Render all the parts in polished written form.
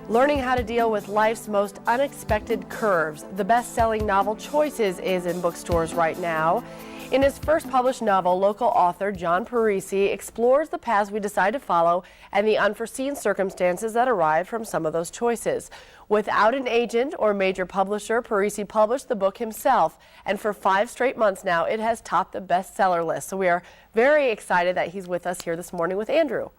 Learning how to deal with life's most unexpected curves. The best-selling novel Choices is in bookstores right now. In his first published novel, local author John Parisi explores the paths we decide to follow and the unforeseen circumstances that arrive from some of those choices. Without an agent or major publisher, Parisi published the book himself, and for 5 straight months now, it has topped the bestseller list. So we are very excited that he's with us here this morning with Andrew.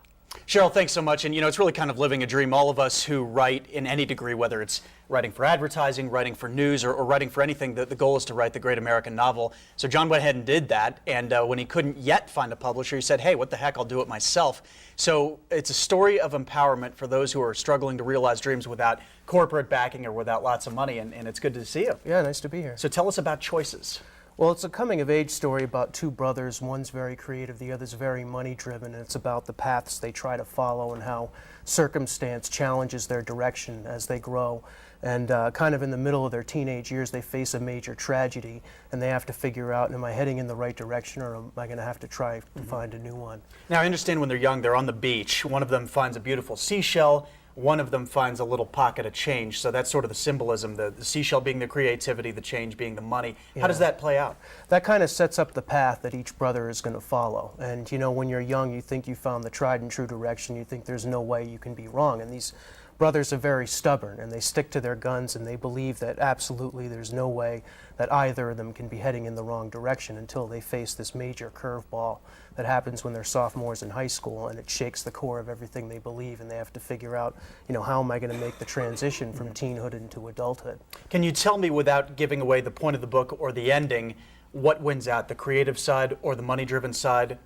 Cheryl, thanks so much. And you know, it's really kind of living a dream. All of us who write in any degree, whether it's writing for advertising, writing for news, or writing for anything, the goal is to write the great American novel. So John went ahead and did that. And when he couldn't yet find a publisher, he said, hey, what the heck, I'll do it myself. So it's a story of empowerment for those who are struggling to realize dreams without corporate backing or without lots of money. And it's good to see you. Yeah, nice to be here. So tell us about Choices. Well, it's a coming-of-age story about 2 brothers. One's very creative, the other's very money-driven, and it's about the paths they try to follow and how circumstance challenges their direction as they grow. And kind of in the middle of their teenage years, they face a major tragedy, and they have to figure out, am I heading in the right direction, or am I going to have to try to find a new one? Now, I understand when they're young, they're on the beach. One of them finds a beautiful seashell. One of them finds a little pocket of change. So that's sort of the symbolism, the seashell being the creativity, the change being the money. Yeah. How does that play out? That kind of sets up the path that each brother is going to follow. And you know, when you're young, you think you found the tried and true direction. You think there's no way you can be wrong. And these brothers are very stubborn, and they stick to their guns, and they believe that absolutely there's no way that either of them can be heading in the wrong direction until they face this major curveball that happens when they're sophomores in high school, and it shakes the core of everything they believe, and they have to figure out, you know, how am I going to make the transition from teenhood into adulthood? Can you tell me, without giving away the point of the book or the ending, what wins out, the creative side or the money-driven side?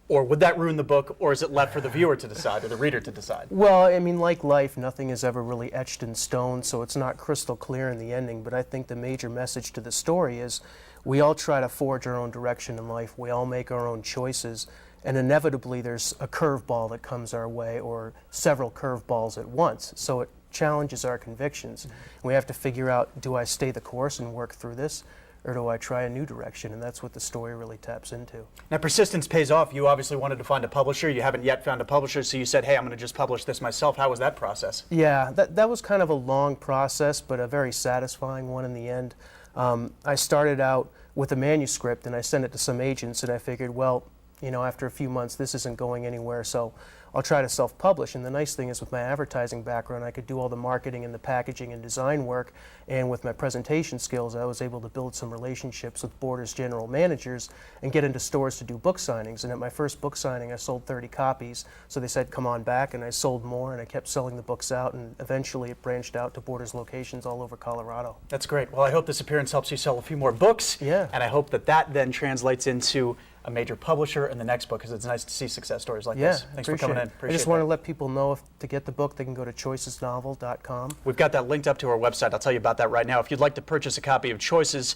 Or would that ruin the book, or is it left for the viewer to decide, or the reader to decide? Well, I mean, like life, nothing is ever really etched in stone, so it's not crystal clear in the ending, but I think the major message to the story is we all try to forge our own direction in life, we all make our own choices, and inevitably there's a curveball that comes our way, or several curveballs at once, so it challenges our convictions. We have to figure out, do I stay the course and work through this, or do I try a new direction? And that's what the story really taps into. Now, persistence pays off. You obviously wanted to find a publisher. You haven't yet found a publisher, so you said, hey, I'm going to just publish this myself. How was that process? Yeah, that was kind of a long process, but a very satisfying one in the end. I started out with a manuscript, and I sent it to some agents, and I figured, well, you know, after a few months, this isn't going anywhere, so I'll try to self-publish. And the nice thing is, with my advertising background, I could do all the marketing and the packaging and design work, and with my presentation skills, I was able to build some relationships with Borders general managers and get into stores to do book signings. And at my first book signing, I sold 30 copies, so they said, come on back, and I sold more, and I kept selling the books out, and eventually it branched out to Borders locations all over Colorado. That's great. Well, I hope this appearance helps you sell a few more books, yeah, and I hope that that then translates into a major publisher in the next book, because it's nice to see success stories like this. Thanks for coming in. I just want to let people know, if to get the book, they can go to choicesnovel.com. We've got that linked up to our website. I'll tell you about that right now. If you'd like to purchase a copy of Choices,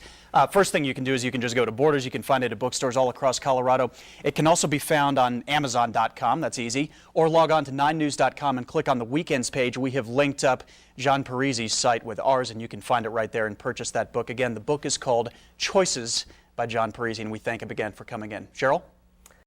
first thing you can do is you can just go to Borders. You can find it at bookstores all across Colorado. It can also be found on Amazon.com. That's easy. Or log on to 9news.com and click on the Weekends page. We have linked up John Parisi's site with ours, and you can find it right there and purchase that book. Again, the book is called Choices by John Parisi, and we thank him again for coming in. Cheryl?